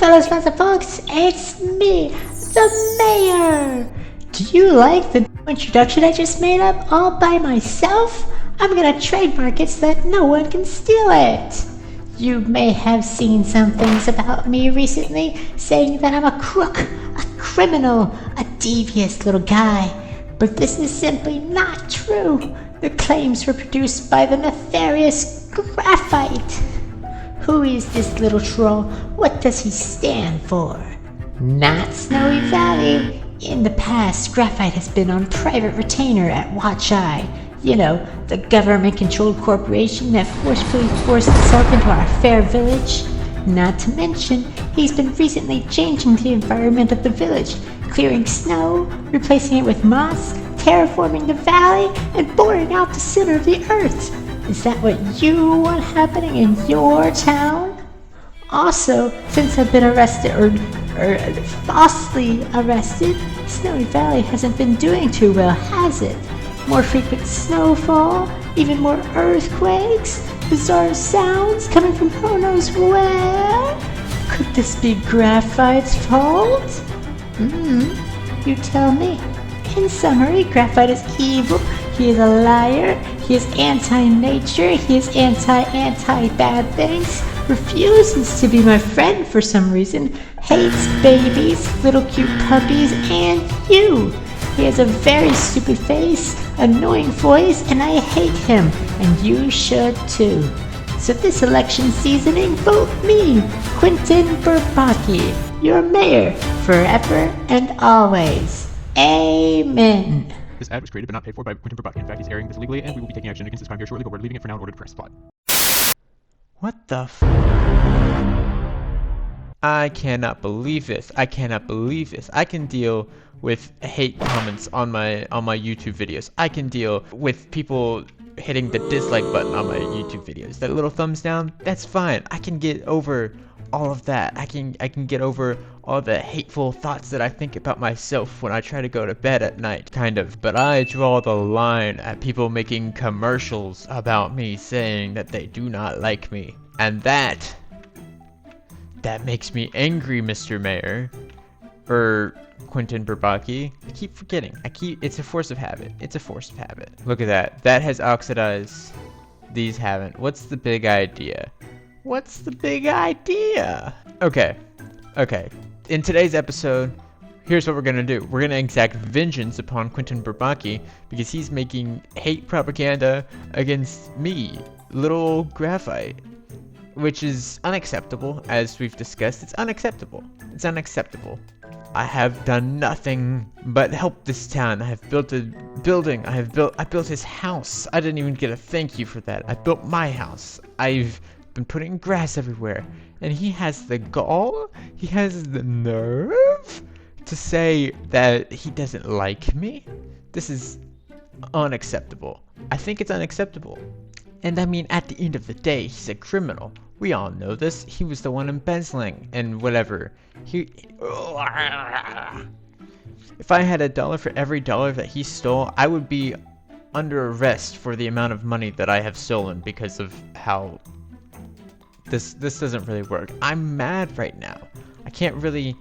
fellas and folks, it's me, the mayor! Do you like the introduction I just made up all by myself? I'm gonna trademark it so that no one can steal it! You may have seen some things about me recently, saying that I'm a crook, a criminal, a devious little guy. But this is simply not true. The claims were produced by the nefarious Graphite. Who is this little troll? What does he stand for? Not Snowy Valley. In the past, Graphite has been on private retainer at Watch Eye. You know, the government-controlled corporation that forcefully forced itself into our fair village. Not to mention, he's been recently changing the environment of the village, clearing snow, replacing it with moss, terraforming the valley, and boring out the center of the earth. Is that what you want happening in your town? Also, since I've been arrested, or falsely arrested, Snowy Valley hasn't been doing too well, has it? More frequent snowfall, even more earthquakes, bizarre sounds coming from who knows where? Could this be Graphite's fault? You tell me. In summary, Graphite is evil, he is a liar, he is anti-nature, he is anti-bad things, refuses to be my friend for some reason, hates babies, little cute puppies, and you. He has a very stupid face, annoying voice, and I hate him, and you should too. So this election seasoning, vote me, Quentin Bourbaki, your mayor, forever and always. Amen. This ad was created but not paid for by Quentin Bourbaki. In fact, he's airing this illegally, and we will be taking action against this crime here shortly, but we're leaving it for now in order to press plot. What the I cannot believe this. I cannot believe this. I can deal with hate comments on my YouTube videos. I can deal with people hitting the dislike button on my YouTube videos. That little thumbs down, that's fine. I can get over all of that. I can get over all the hateful thoughts that I think about myself when I try to go to bed at night, kind of. But I draw the line at people making commercials about me saying that they do not like me. And that makes me angry, Mr. Mayor. Quentin Bourbaki. I keep forgetting. It's a force of habit. It's a force of habit. Look at that. That has oxidized. These haven't. What's the big idea? What's the big idea? Okay. In today's episode, here's what we're gonna do. We're gonna exact vengeance upon Quentin Bourbaki because he's making hate propaganda against me, little Graphite. Which is unacceptable, as we've discussed. It's unacceptable. It's unacceptable. I have done nothing but help this town. I have built a building. I built his house. I didn't even get a thank you for that. I built my house. I've been putting grass everywhere. And he has the gall, he has the nerve to say that he doesn't like me? This is unacceptable. I think it's unacceptable. And I mean, at the end of the day, he's a criminal. We all know this. He was the one embezzling and whatever. If I had $1 for every dollar that he stole, I would be under arrest for the amount of money that I have stolen because of how this doesn't really work. I'm mad right now. I can't really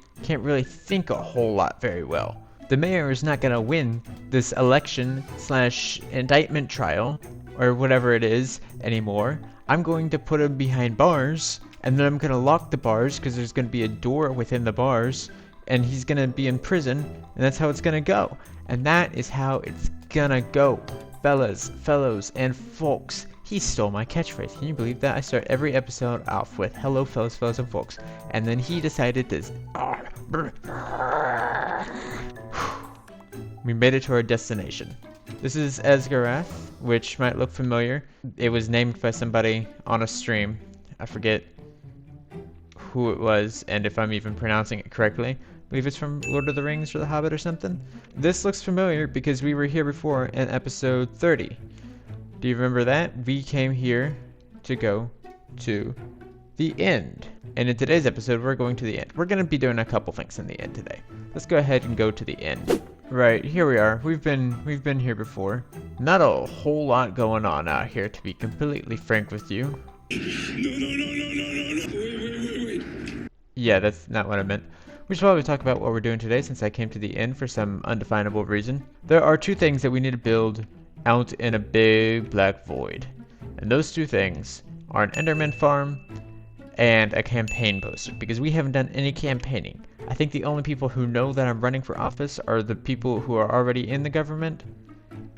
think a whole lot very well. The mayor is not gonna win this election / indictment trial or whatever it is anymore. I'm going to put him behind bars, and then I'm gonna lock the bars because there's gonna be a door within the bars, and he's gonna be in prison, and that's how it's gonna go. And that is how it's gonna go. Fellows, and folks. He stole my catchphrase. Can you believe that? I start every episode off with hello, fellows, and folks. And then he decided to... We made it to our destination. This is Esgarath, which might look familiar. It was named by somebody on a stream. I forget who it was and if I'm even pronouncing it correctly. I believe it's from Lord of the Rings or The Hobbit or something. This looks familiar because we were here before in episode 30. Do you remember that? We came here to go to the end. And in today's episode, we're going to the end. We're going to be doing a couple things in the end today. Let's go ahead and go to the end. Right, here we are. We've been here before. Not a whole lot going on out here, to be completely frank with you. No. Wait. Yeah, that's not what I meant. We should probably talk about what we're doing today since I came to the end for some undefinable reason. There are two things that we need to build out in a big black void. And those two things are an Enderman farm and a campaign poster, because we haven't done any campaigning. I think the only people who know that I'm running for office are the people who are already in the government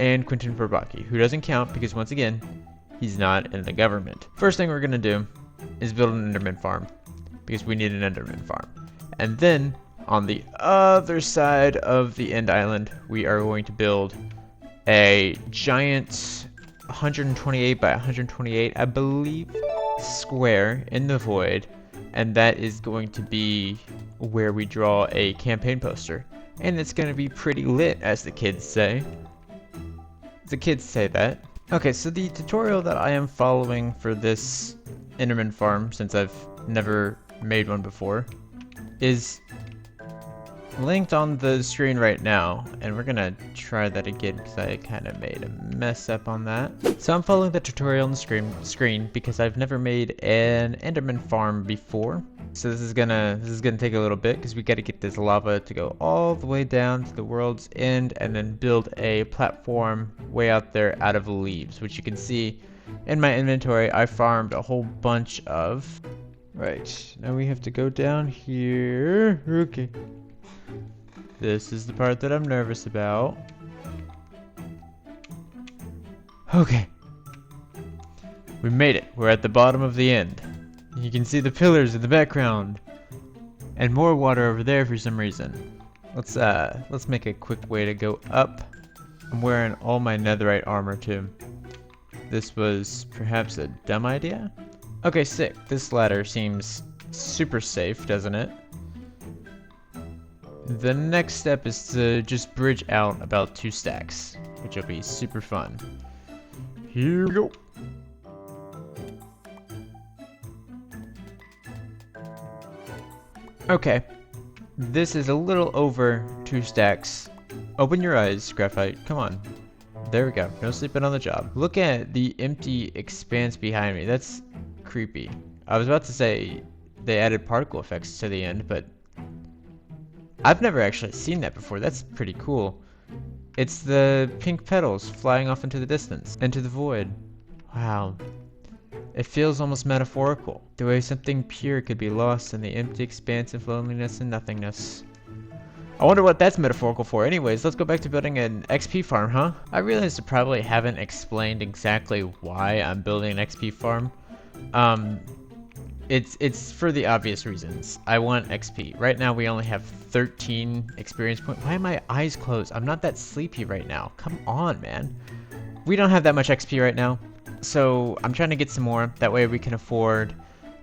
and Quentin Bourbaki, who doesn't count because, once again, he's not in the government. First thing we're going to do is build an Enderman farm, because we need an Enderman farm. And then, on the other side of the end island, we are going to build a giant 128 by 128, I believe, square in the void, and that is going to be where we draw a campaign poster. And it's going to be pretty lit, as the kids say. The kids say that. Okay, so the tutorial that I am following for this Enderman farm, since I've never made one before, is linked on the screen right now, and we're gonna try that again because I kind of made a mess up on that. So I'm following the tutorial on the screen because I've never made an Enderman farm before. So this is gonna take a little bit because we got to get this lava to go all the way down to the world's end and then build a platform way out there out of leaves, which you can see in my inventory. I farmed a whole bunch of. Right, now we have to go down here. Okay. This is the part that I'm nervous about. Okay. We made it. We're at the bottom of the end. You can see the pillars in the background. And more water over there for some reason. Let's make a quick way to go up. I'm wearing all my netherite armor too. This was perhaps a dumb idea? Okay, sick. This ladder seems super safe, doesn't it? The next step is to just bridge out about 2 stacks, which will be super fun. Here we go. Okay, this is a little over 2 stacks. Open your eyes, Graphite. Come on. There we go. No sleeping on the job. Look at the empty expanse behind me. That's creepy. I was about to say they added particle effects to the end, but I've never actually seen that before. That's pretty cool. It's the pink petals flying off into the distance, into the void. Wow. It feels almost metaphorical, the way something pure could be lost in the empty expanse of loneliness and nothingness. I wonder what that's metaphorical for. Anyways, let's go back to building an XP farm, huh? I realize I probably haven't explained exactly why I'm building an XP farm. It's for the obvious reasons. I want XP. Right now we only have 13 experience points. Why are my eyes closed? I'm not that sleepy right now. Come on, man. We don't have that much XP right now. So I'm trying to get some more. That way we can afford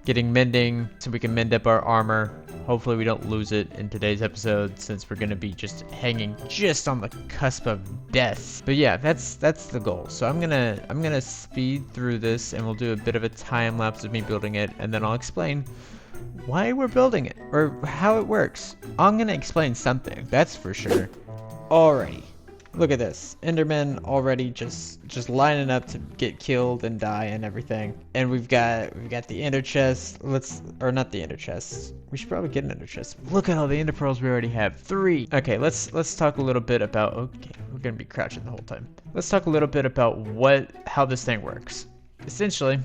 getting mending so we can mend up our armor. Hopefully we don't lose it in today's episode since we're going to be just hanging just on the cusp of death. But yeah, that's the goal. So I'm gonna speed through this and we'll do a bit of a time lapse of me building it, and then I'll explain why we're building it or how it works. I'm gonna explain something, that's for sure. Alrighty. Look at this. Endermen already just lining up to get killed and die and everything. And we've got the ender chest. Not the ender chest. We should probably get an ender chest. Look at all the ender pearls we already have. 3. Okay, let's talk a little bit about. Okay, we're gonna be crouching the whole time. Let's talk a little bit about how this thing works. Essentially,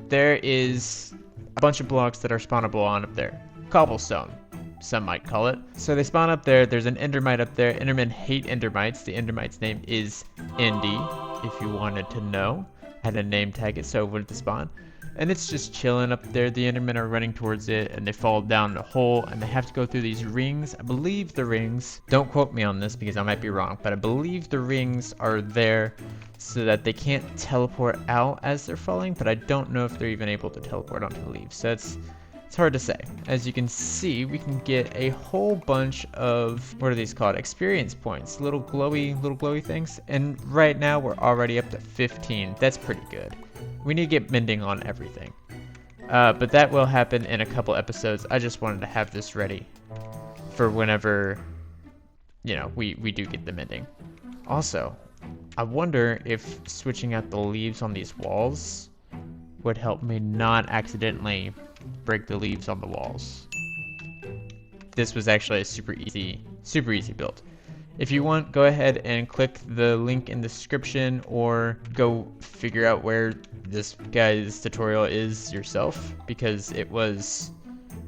there is a bunch of blocks that are spawnable on up there. Cobblestone, some might call it. So they spawn up there. There's an endermite up there. Endermen hate endermites. The endermite's name is Indy, if you wanted to know. I had a name tag it so it wouldn't spawn. And it's just chilling up there. The endermen are running towards it and they fall down a hole and they have to go through these rings. I believe the rings, don't quote me on this because I might be wrong, but I believe the rings are there so that they can't teleport out as they're falling, but I don't know if they're even able to teleport onto the leaves. So it's hard to say. As you can see, we can get a whole bunch of, what are these called? Experience points, little glowy things. And right now we're already up to 15. That's pretty good. We need to get mending on everything. But that will happen in a couple episodes. I just wanted to have this ready for whenever, we do get the mending. Also, I wonder if switching out the leaves on these walls would help me not accidentally break the leaves on the walls. this was actually a super easy build. If you want, go ahead and click the link in the description or go figure out where this guy's tutorial is yourself, because it was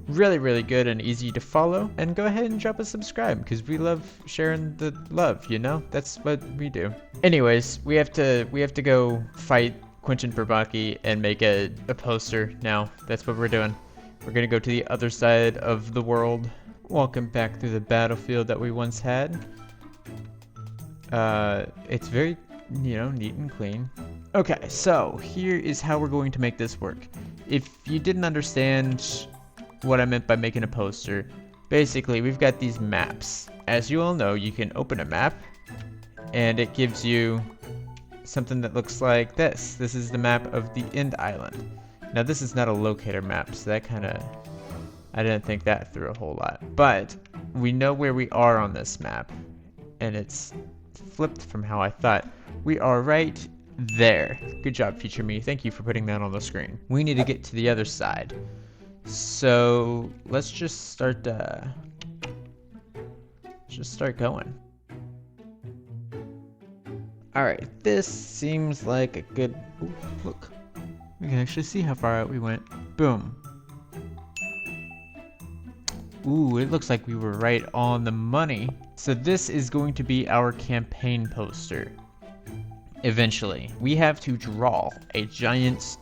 really good and easy to follow. And go ahead and drop a subscribe, because we love sharing the love, you know? That's what we do. Anyways, we have to go fight Quentin Bourbaki and make a poster now. That's what we're doing. We're gonna go to the other side of the world. Walking back through the battlefield that we once had. It's very, you know, neat and clean. Okay, so here is how we're going to make this work. If you didn't understand what I meant by making a poster, basically we've got these maps. As you all know, you can open a map and it gives you something that looks like this. This is the map of the end island. Now this is not a locator map, so that I didn't think that through a whole lot. But we know where we are on this map, and it's flipped from how I thought. We are right there. Good job, Future Me. Thank you for putting that on the screen. We need to get to the other side. So let's just start going. Alright, this seems like a good... Ooh, look. We can actually see how far out we went. Boom. Ooh, it looks like we were right on the money. So this is going to be our campaign poster. Eventually. We have to draw a giant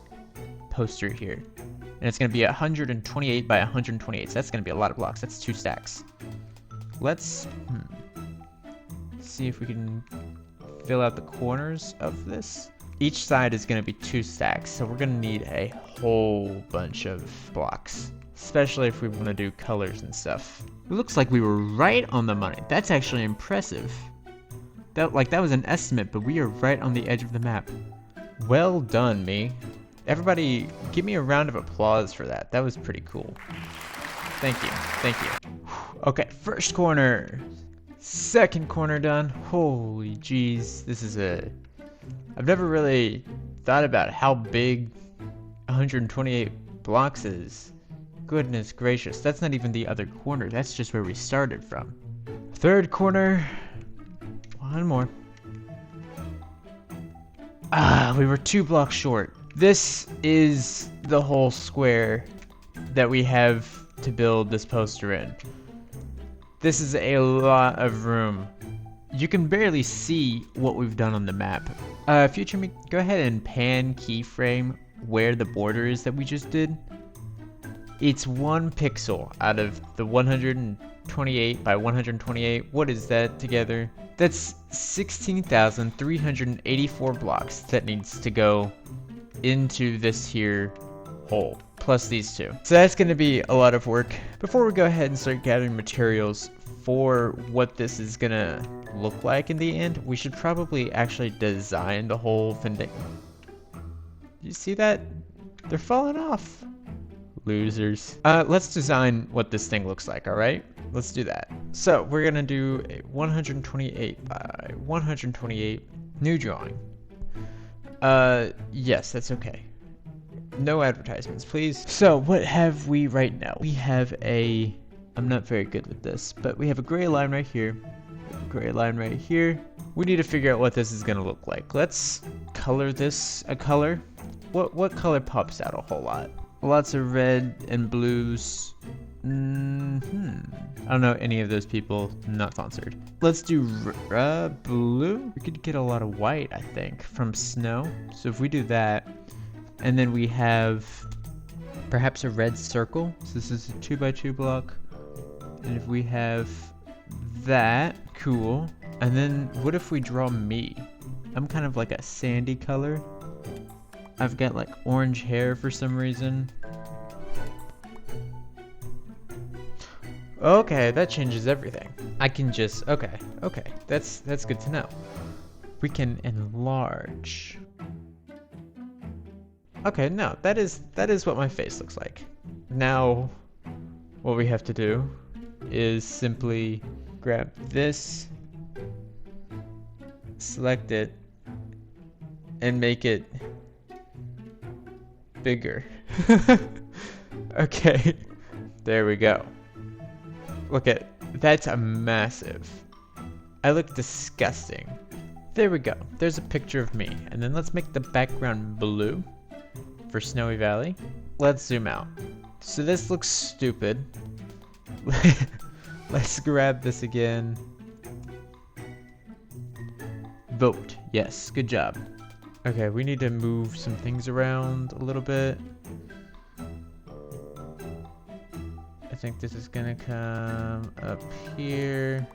poster here. And it's going to be 128 by 128. So that's going to be a lot of blocks. That's 2 stacks. Let's see if we can fill out the corners of this. Each side is going to be 2 stacks. So we're going to need a whole bunch of blocks. Especially if we want to do colors and stuff. It looks like we were right on the money. That's actually impressive. That was an estimate, but we are right on the edge of the map. Well done, me. Everybody, give me a round of applause for that. That was pretty cool. Thank you. Thank you. Okay, first corner. Second corner done. Holy jeez. I've never really thought about how big 128 blocks is. Goodness gracious, that's not even the other corner, that's just where we started from. Third corner, one more. We were 2 blocks short. This is the whole square that we have to build this poster in. This is a lot of room. You can barely see what we've done on the map. Future Me, go ahead and pan keyframe where the border is that we just did. It's 1 pixel out of the 128 by 128. What is that together? That's 16,384 blocks that needs to go into this here hole, plus these 2. So that's going to be a lot of work. Before we go ahead and start gathering materials for what this is going to look like in the end, we should probably actually design the whole thing. You see that? They're falling off. Losers. Let's design what this thing looks like, alright? Let's do that. So, we're gonna do a 128 by 128 new drawing. Yes, that's okay. No advertisements, please. So, what have we right now? We have I'm not very good with this, but we have a gray line right here. A gray line right here. We need to figure out what this is gonna look like. Let's color this a color. What color pops out a whole lot? Lots of red and blues. I don't know any of those people, not sponsored. Let's do blue. We could get a lot of white, I think, from snow. So if we do that, and then we have perhaps a red circle. So this is a 2x2 block. And if we have that, cool. And then what if we draw me? I'm kind of like a sandy color. I've got like orange hair for some reason. Okay, that changes everything. I can just, okay, that's good to know. We can enlarge. Okay, no, that is what my face looks like. Now, what we have to do is simply grab this, select it, and make it bigger. Okay, there we go. Look at, that's a massive. I look disgusting. There we go. There's a picture of me. And then let's make the background blue for Snowy Valley. Let's zoom out. So this looks stupid. Let's grab this again. Vote. Yes, good job. Okay, we need to move some things around a little bit. I think this is gonna come up here.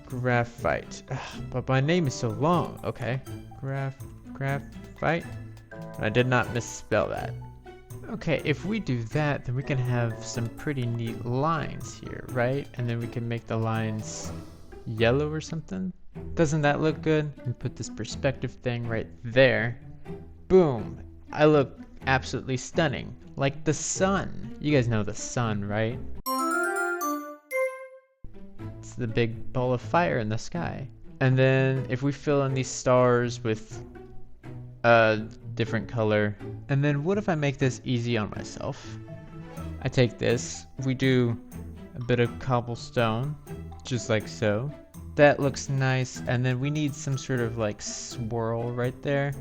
Graphite. Ugh, but my name is so long. Okay. Graphite. I did not misspell that. Okay, if we do that, then we can have some pretty neat lines here, right? And then we can make the lines yellow or something. Doesn't that look good? We put this perspective thing right there. Boom. I look absolutely stunning. Like the sun. You guys know the sun, right? It's the big ball of fire in the sky. And then if we fill in these stars with a different color. And then what if I make this easy on myself? I take this. We do a bit of cobblestone. Just like so. That looks nice. And then we need some sort of like swirl right there.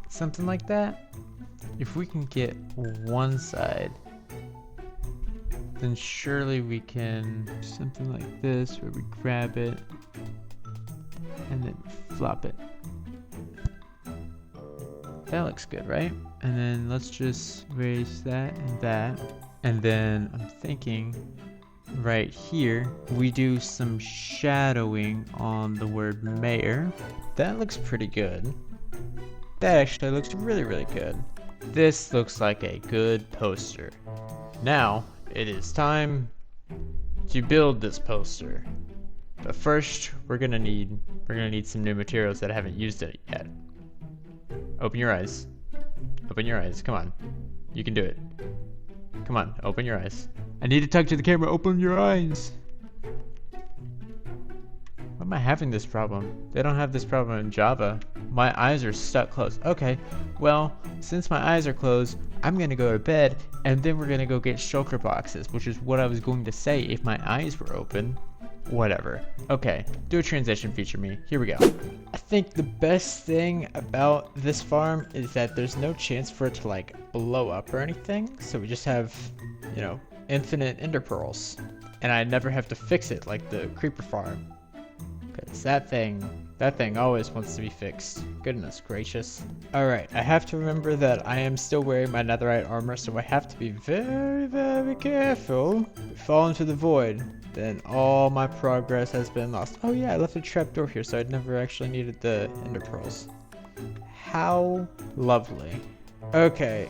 Something like that. If we can get one side, then surely we can do something like this where we grab it and then flop it. That looks good, right? And then let's just raise that and that. And then I'm thinking right here, we do some shadowing on the word mayor. That looks pretty good. That actually looks really, really good. This looks like a good poster. Now, it is time to build this poster. But first, we're gonna need some new materials that I haven't used it yet. Open your eyes. Open your eyes. Come on. You can do it. Come on, open your eyes. I need to talk to the camera. Open your eyes. Why am I having this problem? They don't have this problem in Java. My eyes are stuck closed. Okay, well, since my eyes are closed, I'm gonna go to bed, and then we're gonna go get shulker boxes, which is what I was going to say if my eyes were open. Whatever. Okay, do a transition feature me. Here we go. I think the best thing about this farm is that there's no chance for it to like blow up or anything, so we just have, you know, infinite ender pearls. And I never have to fix it like the creeper farm. Because that thing always wants to be fixed. Goodness gracious. Alright, I have to remember that I am still wearing my netherite armor, so I have to be very, very careful. If we fall into the void, then all my progress has been lost. Oh yeah, I left a trapdoor here, so I never actually needed the ender pearls. How lovely. Okay,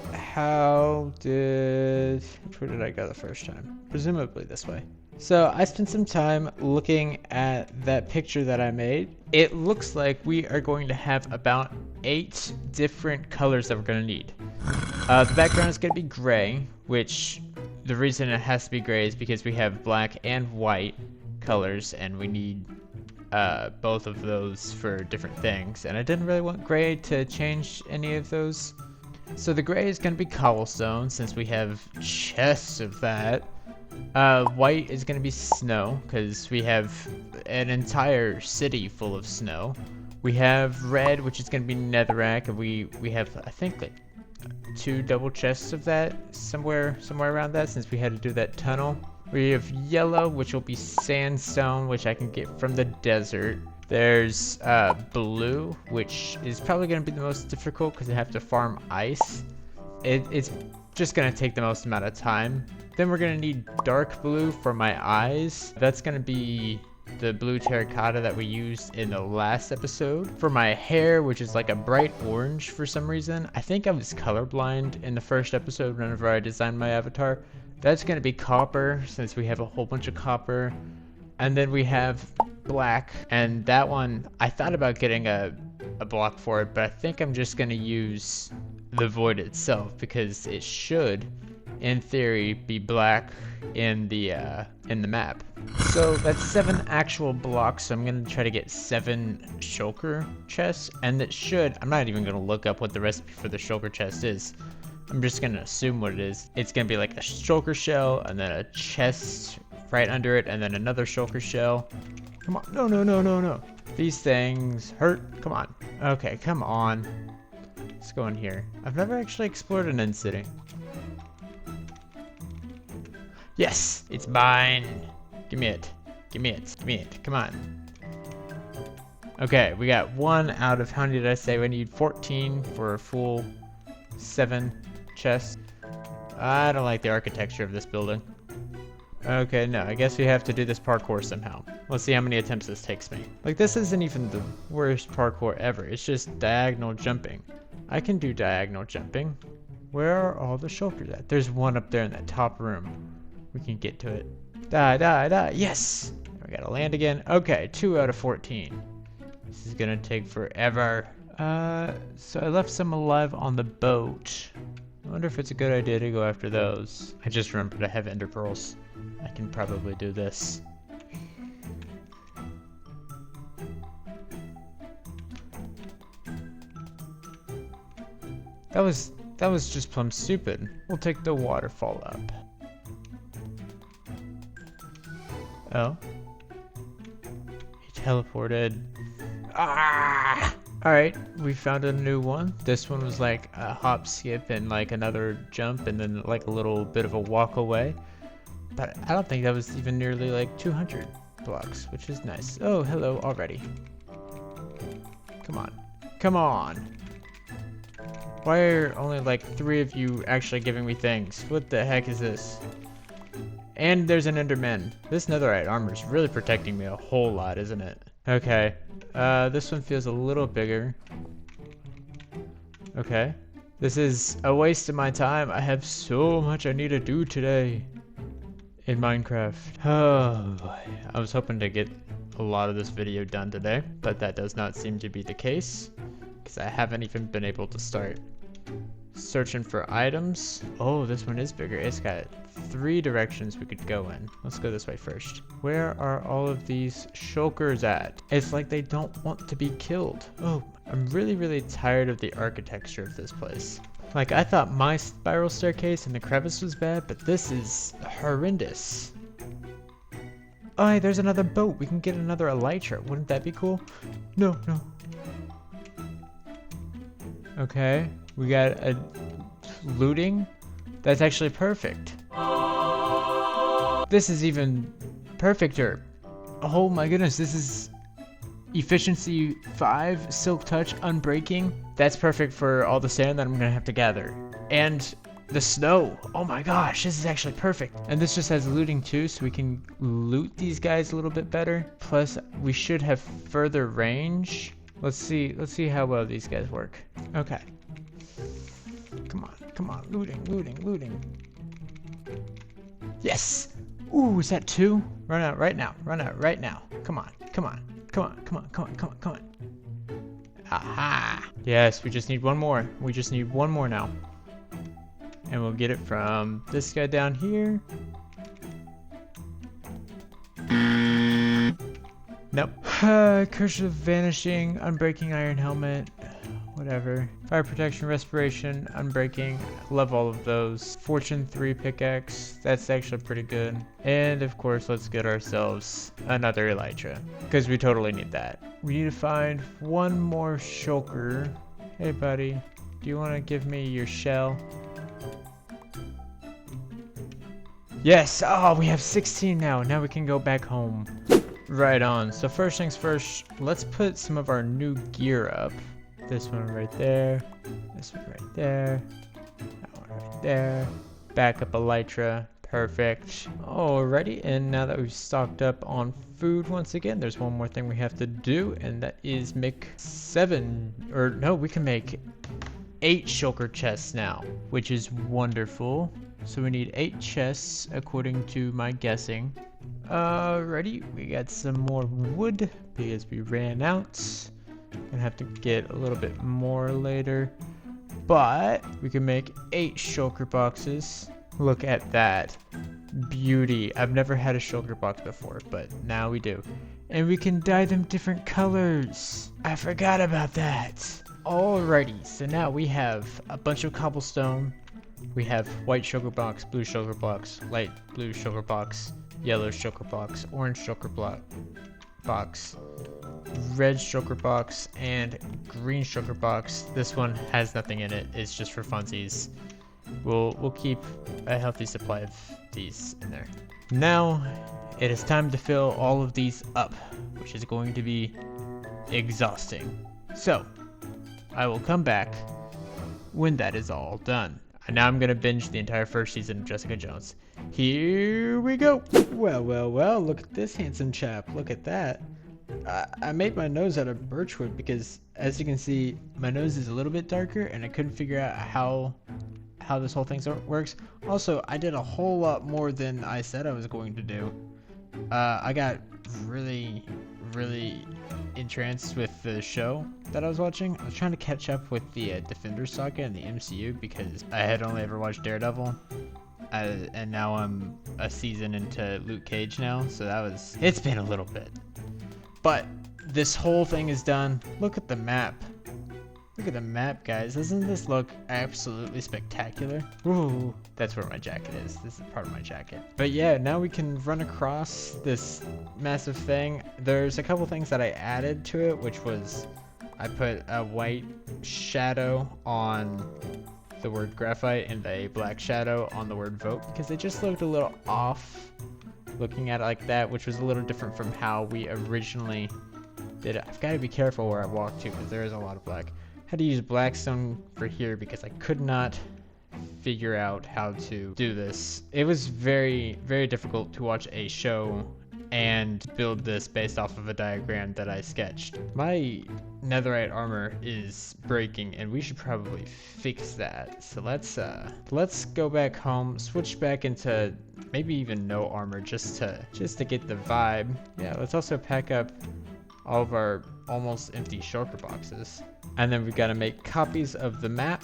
which way did I go the first time? Presumably this way. So I spent some time looking at that picture that I made. It looks like we are going to have about 8 different colors that we're going to need. The background is going to be gray, which the reason it has to be gray is because we have black and white colors, and we need both of those for different things. And I didn't really want gray to change any of those. So the gray is going to be cobblestone, since we have chests of that. White is going to be snow, because we have an entire city full of snow. We have red, which is going to be netherrack, and we have, I think, like 2 double chests of that, somewhere around that, since we had to do that tunnel. We have yellow, which will be sandstone, which I can get from the desert. There's blue, which is probably going to be the most difficult, because I have to farm ice. It's just going to take the most amount of time. Then we're going to need dark blue for my eyes. That's going to be the blue terracotta that we used in the last episode. For my hair, which is like a bright orange for some reason. I think I was colorblind in the first episode whenever I designed my avatar. That's going to be copper, since we have a whole bunch of copper. And then we have black, and that one, I thought about getting a block for it, but I think I'm just going to use the void itself, because it should, in theory, be black in the map. So that's 7 actual blocks, so I'm going to try to get 7 shulker chests, and it should, I'm not even going to look up what the recipe for the shulker chest is, I'm just gonna assume what it is. It's gonna be like a shulker shell and then a chest right under it and then another shulker shell. Come on. No, no, no, no, no. These things hurt. Come on. Okay, come on. Let's go in here. I've never actually explored an end city. Yes, it's mine. Give me it. Give me it. Give me it. Come on. Okay, we got 1 out of, how many did I say? We need 14 for a full 7 chests. I don't like the architecture of this building. Okay, no, I guess we have to do this parkour somehow. Let's see how many attempts this takes me. Like, this isn't even the worst parkour ever. It's just diagonal jumping. I can do diagonal jumping. Where are all the shulkers at? There's one up there in that top room. We can get to it. Die, die, die. Yes! We gotta land again. Okay, 2 out of 14. This is gonna take forever. So I left some alive on the boat. I wonder if it's a good idea to go after those. I just remembered I have ender pearls. I can probably do this. That was just plumb stupid. We'll take the waterfall up. Oh. He teleported. Ah! Alright, we found a new one. This one was like a hop, skip, and like another jump, and then like a little bit of a walk away. But I don't think that was even nearly like 200 blocks, which is nice. Oh, hello already. Come on. Come on. Why are only like 3 of you actually giving me things? What the heck is this? And there's an Enderman. This netherite armor is really protecting me a whole lot, isn't it? Okay. This one feels a little bigger. Okay. This is a waste of my time. I have so much I need to do today in Minecraft. Oh boy. I was hoping to get a lot of this video done today, but that does not seem to be the case because I haven't even been able to start searching for items. Oh, this one is bigger. It's got 3 directions we could go in. Let's go this way first. Where are all of these shulkers at? It's like they don't want to be killed. Oh, I'm really, really tired of the architecture of this place. Like, I thought my spiral staircase and the crevice was bad, but this is horrendous. Oh, hey, there's another boat. We can get another elytra. Wouldn't that be cool? No, no. Okay, we got a looting. That's actually perfect. This is even perfecter. Oh my goodness, this is efficiency 5, silk touch, unbreaking. That's perfect for all the sand that I'm gonna have to gather. And the snow. Oh my gosh, this is actually perfect. And this just has looting too, so we can loot these guys a little bit better. Plus, we should have further range. Let's see how well these guys work. Okay. Come on, looting, looting, looting. Yes! Ooh, is that 2? Run out right now, run out right now. Come on, come on, come on, come on, come on, come on, come on. Aha! Yes, we just need one more. We just need one more now. And we'll get it from this guy down here. Nope. Curse of Vanishing, Unbreaking Iron Helmet, whatever. Fire Protection, Respiration, Unbreaking, love all of those. Fortune 3 pickaxe, that's actually pretty good. And of course, let's get ourselves another elytra, because we totally need that. We need to find one more shulker. Hey buddy, do you want to give me your shell? Yes! Oh, we have 16 now. Now we can go back home. Right on. So first things first, let's put some of our new gear up. This one right there. This one right there. That one right there. Backup elytra. Perfect. Alrighty, and now that we've stocked up on food once again, there's one more thing we have to do, and that is make 7, or no, we can make 8 shulker chests now, which is wonderful. So we need 8 chests according to my guessing. Alrighty, we got some more wood because we ran out. Gonna have to get a little bit more later, but we can make 8 shulker boxes. Look at that beauty. I've never had a shulker box before, but now we do. And we can dye them different colors. I forgot about that. Alrighty, so now we have a bunch of cobblestone, We have white sugar box, blue sugar box, light blue sugar box, yellow sugar box, orange sugar box, red sugar box, and green sugar box. This one has nothing in it. It's just for funsies. We'll keep a healthy supply of these in there. Now it is time to fill all of these up, which is going to be exhausting. So I will come back when that is all done. And now I'm gonna binge the entire first season of Jessica Jones. Here we go. Well, look at this handsome chap. Look at that. I made my nose out of birchwood because, as you can see, my nose is a little bit darker and I couldn't figure out how this whole thing works. Also, I did a whole lot more than I said I was going to do. I got really entranced with the show that I was watching. I was trying to catch up with the Defender saga in the MCU because I had only ever watched Daredevil. And now I'm a season into Luke Cage now, so it's been a little bit. But this whole thing is done. Look at the map. Look at the map, guys. Doesn't this look absolutely spectacular? Ooh, that's where my jacket is. This is part of my jacket. But yeah, now we can run across this massive thing. There's a couple things that I added to it, which was I put a white shadow on the word graphite and a black shadow on the word vote because they just looked a little off looking at it like that, which was a little different from how we originally did it. I've got to be careful where I walk to because there is a lot of black. Had to use blackstone for here because I could not figure out how to do this. It was very difficult to watch a show and build this based off of a diagram that I sketched. My netherite armor is breaking and we should probably fix that. So let's go back home, switch back into maybe even no armor just to get the vibe. Yeah, let's also pack up all of our almost empty shulker boxes. And then we've got to make copies of the map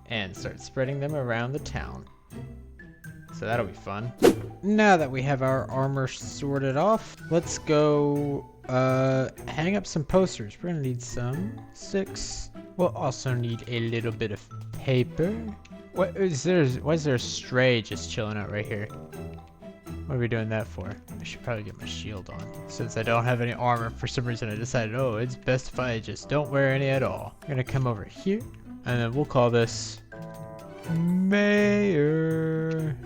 and start spreading them around the town. So that'll be fun. Now that we have our armor sorted off, let's go hang up some posters. We're gonna need some 6. We'll also need a little bit of paper. Why is there a stray just chilling out right here? What are we doing that for? I should probably get my shield on. Since I don't have any armor, for some reason I decided, oh, it's best if I just don't wear any at all. I'm gonna come over here, and then we'll call this Mayor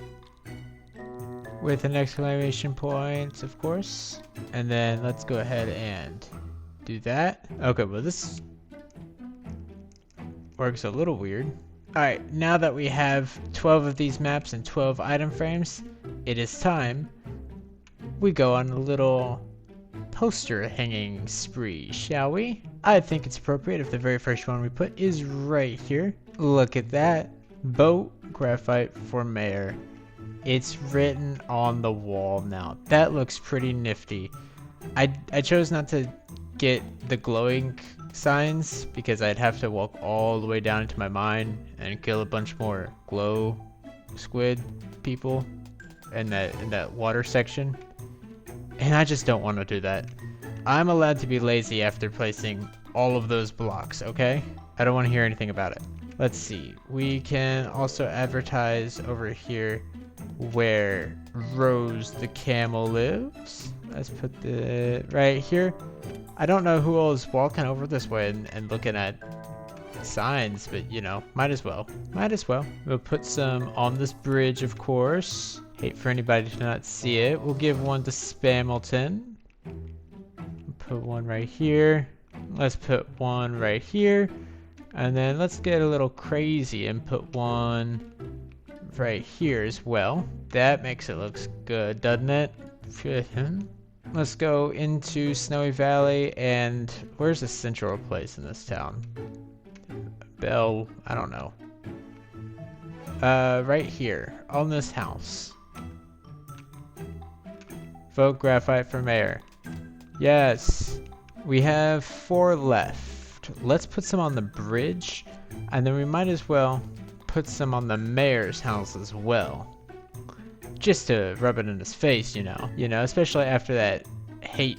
with an exclamation point, of course. And then let's go ahead and do that. Okay, well this works a little weird. Alright, now that we have 12 of these maps and 12 item frames, it is time we go on a little poster hanging spree, shall we? I think it's appropriate if the very first one we put is right here. Look at that. Vote Graphite for mayor. It's written on the wall now. That looks pretty nifty. I chose not to get the glowing signs because I'd have to walk all the way down into my mine and kill a bunch more glow squid people in that water section. And I just don't want to do that. I'm allowed to be lazy after placing all of those blocks, okay? I don't want to hear anything about it. Let's see. We can also advertise over here where Rose the camel lives. Let's put the right here. I don't know who all is walking over this way and looking at signs, but you know, might as well. We'll put some on this bridge, of course. Hate for anybody to not see it. We'll give one to Spamilton. Put one right here. Let's put one right here. And then let's get a little crazy and put one right here as well. That makes it look good, doesn't it? Let's go into Snowy Valley, and where's the central place in this town? Bell, I don't know. Right here, on this house. Vote Graphite for mayor. Yes, we have 4 left. Let's put some on the bridge, and then we might as well put some on the mayor's house as well. Just to rub it in his face, you know, especially after that hate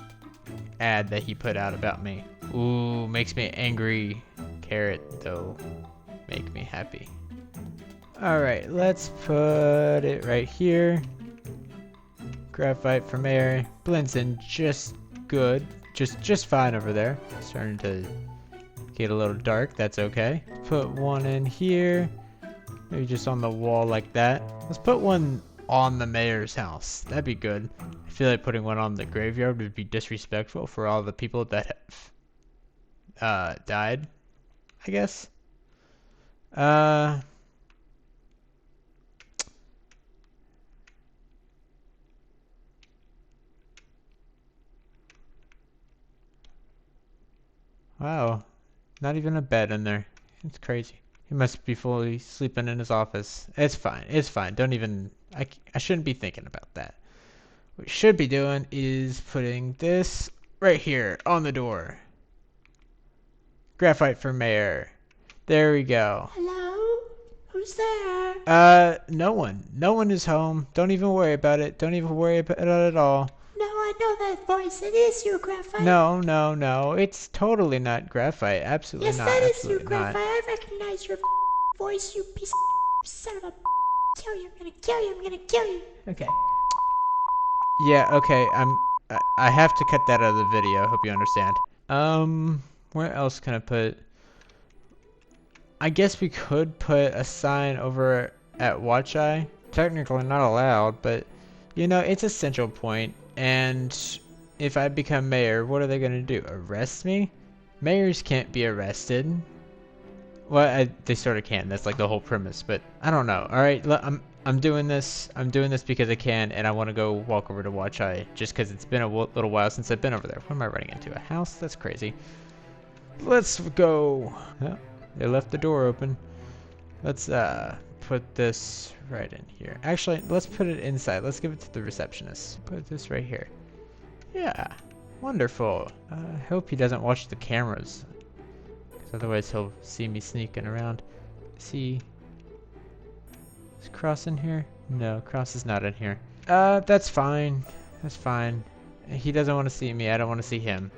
ad that he put out about me. Ooh, makes me angry. Carrot, though, make me happy. Alright, let's put it right here. Graphite from air. Blends in just good. Just fine over there. Starting to get a little dark. That's okay. Put one in here. Maybe just on the wall like that. Let's put one on the mayor's house. That'd be good. I feel like putting one on the graveyard would be disrespectful for all the people that have died, I guess. Wow, not even a bed in there. It's crazy. He must be fully sleeping in his office. It's fine. It's fine. Don't even... I shouldn't be thinking about that. What we should be doing is putting this right here on the door. Graphite for mayor. There we go. Hello? Who's there? No one. No one is home. Don't even worry about it. Don't even worry about it at all. No, I know that voice. It is you, Graphite. No, no, no. It's totally not Graphite. Absolutely Yes, not. that is you, Absolutely Graphite. not. I recognize your voice, you piece of son of a kill you. I'm gonna kill you. I'm gonna kill you. Okay. Yeah, okay. I have to cut that out of the video. Hope you understand. Where else can I put? I guess we could put a sign over at Watch Eye. Technically not allowed, but you know, it's a central point. And if I become mayor, what are they gonna do? Arrest me? Mayors can't be arrested. Well, they sort of can. That's like the whole premise. But I don't know. All right, I'm doing this. I'm doing this because I can, and I want to go walk over to Watch Eye just because it's been a little while since I've been over there. What am I running into? A house? That's crazy. Let's go. Oh, they left the door open. Let's put this right in here. Actually, let's put it inside. Let's give it to the receptionist. Put this right here. Yeah, wonderful. I hope he doesn't watch the cameras. Otherwise he'll see me sneaking around. See, is Cross in here? No, Cross is not in here. That's fine. That's fine. He doesn't want to see me. I don't want to see him.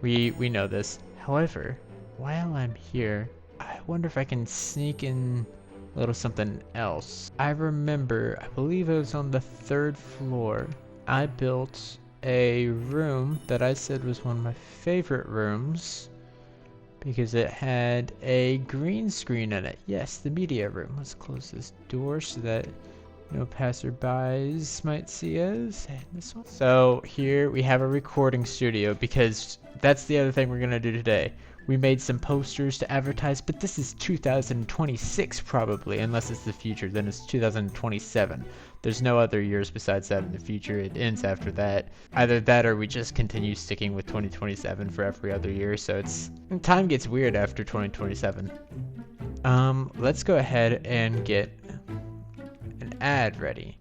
We know this. However, while I'm here, I wonder if I can sneak in a little something else. I remember, I believe it was on the 3rd floor. I built a room that I said was one of my favorite rooms, because it had a green screen in it. Yes, the media room. Let's close this door so that no passerbys might see us. And this one. So here we have a recording studio, because that's the other thing we're gonna do today. We made some posters to advertise, but this is 2026 probably, unless it's the future, then it's 2027. There's no other years besides that in the future. It ends after that. Either that or we just continue sticking with 2027 for every other year, so time gets weird after 2027. Let's go ahead and get an ad ready.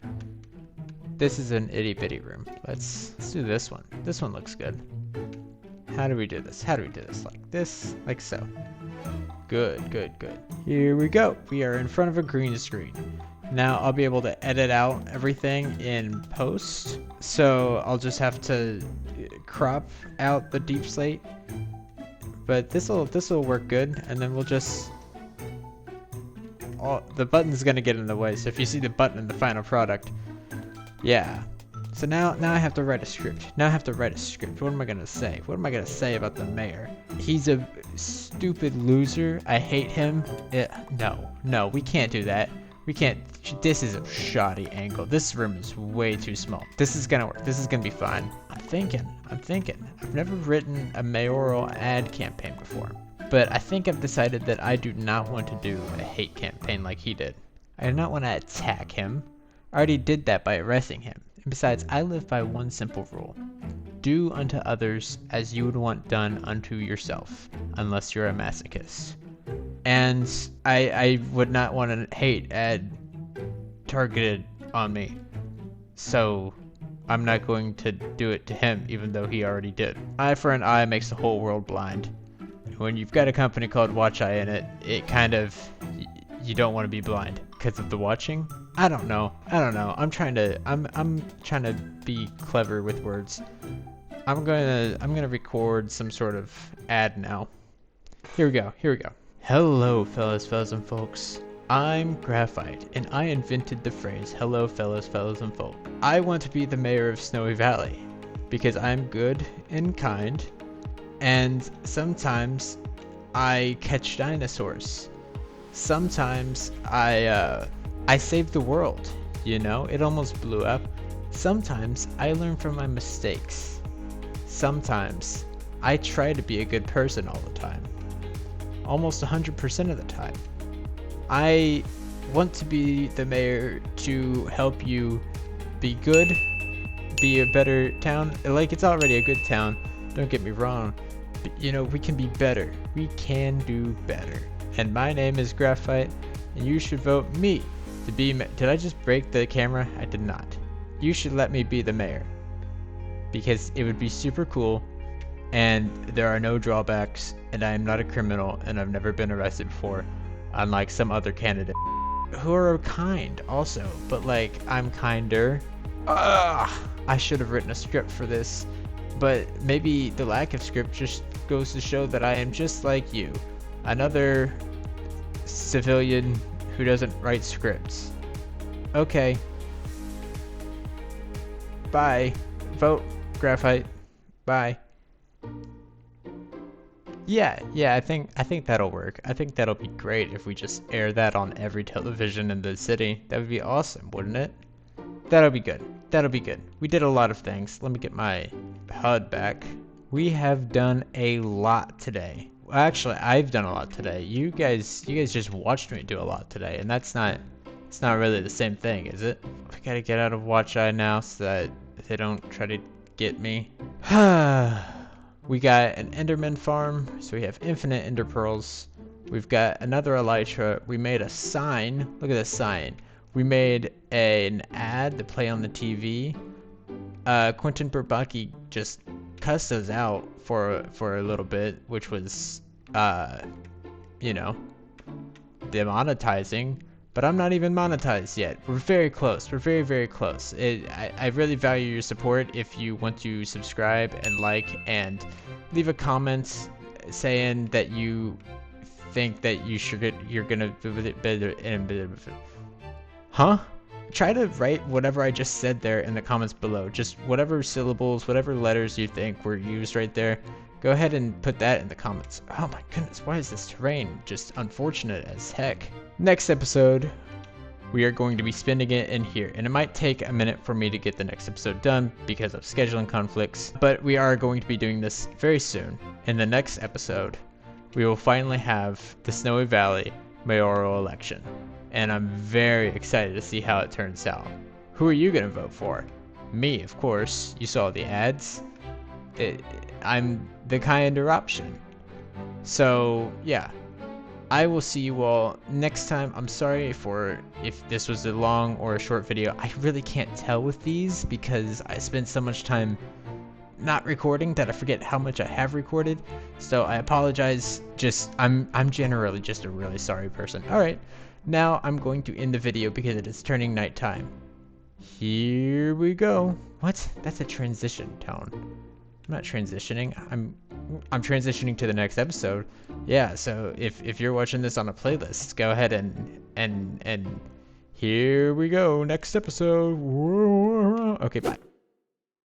This is an itty bitty room. Let's do this one. This one looks good. How do we do this? How do we do this? Like this? Like so. Good, good, good. Here we go. We are in front of a green screen. Now I'll be able to edit out everything in post. So I'll just have to crop out the deep slate. But this'll work good, and then we'll just... the button's gonna get in the way, so if you see the button in the final product, yeah. So now I have to write a script. Now I have to write a script. What am I gonna say? What am I gonna say about the mayor? He's a stupid loser. I hate him. No, we can't do that. We can't. This is a shoddy angle. This room is way too small. This is gonna work. This is gonna be fine. I'm thinking. I've never written a mayoral ad campaign before, but I think I've decided that I do not want to do a hate campaign like he did. I do not want to attack him. I already did that by arresting him. And besides, I live by one simple rule. Do unto others as you would want done unto yourself, unless you're a masochist. And I would not want a hate ad targeted on me. So I'm not going to do it to him, even though he already did. Eye for an eye makes the whole world blind. When you've got a company called Watch Eye in it, it kind of, you don't want to be blind because of the watching. I don't know. I'm trying to be clever with words. I'm gonna record some sort of ad now. Here we go. Hello, fellas and folks. I'm Graphite, and I invented the phrase, hello fellows, and folk. I want to be the mayor of Snowy Valley, because I'm good and kind, and sometimes I catch dinosaurs. Sometimes I save the world, you know? It almost blew up. Sometimes I learn from my mistakes. Sometimes I try to be a good person all the time. Almost 100% of the time. I want to be the mayor to help you be good, be a better town. Like, it's already a good town, don't get me wrong. But, you know, we can be better. We can do better. And my name is Graphite, and you should vote me to be Did I just break the camera? I did not. You should let me be the mayor, because it would be super cool, and there are no drawbacks, and I am not a criminal, and I've never been arrested before, unlike some other candidates who are kind also, but like, I'm kinder. I should have written a script for this, but maybe the lack of script just goes to show that I am just like you, another civilian who doesn't write scripts. Okay. Bye. Vote Graphite. Bye. Yeah, I think that'll work. I think that'll be great if we just air that on every television in the city. That would be awesome, wouldn't it? That'll be good. That'll be good. We did a lot of things. Let me get my HUD back. We have done a lot today. Actually, I've done a lot today. You guys just watched me do a lot today, and it's not really the same thing, is it? I gotta get out of Watch Eye now so that they don't try to get me. We got an Enderman farm, so we have infinite Ender pearls. We've got another elytra. We made a sign. Look at this sign. We made an ad to play on the TV. Quentin Bourbaki just cussed us out for a little bit, which was, you know, demonetizing. But I'm not even monetized yet. We're very close. We're very, very close. I really value your support. If you want to subscribe and like and leave a comment saying that you think that you're gonna do it better and huh? Try to write whatever I just said there in the comments below. Just whatever syllables, whatever letters you think were used right there. Go ahead and put that in the comments. Oh my goodness, why is this terrain just unfortunate as heck? Next episode, we are going to be spending it in here, and it might take a minute for me to get the next episode done because of scheduling conflicts, but we are going to be doing this very soon. In the next episode, we will finally have the Snowy Valley Mayoral Election, and I'm very excited to see how it turns out. Who are you going to vote for? Me, of course. You saw the ads. I'm the kinder option. So, yeah. I will see you all next time. I'm sorry for if this was a long or a short video. I really can't tell with these because I spent so much time not recording that I forget how much I have recorded. So I apologize. I'm generally just a really sorry person. Alright, now I'm going to end the video because it is turning nighttime. Here we go. What? That's a transition tone. I'm not transitioning. I'm transitioning to the next episode. Yeah, so if you're watching this on a playlist, go ahead and here we go. Next episode. Okay, bye.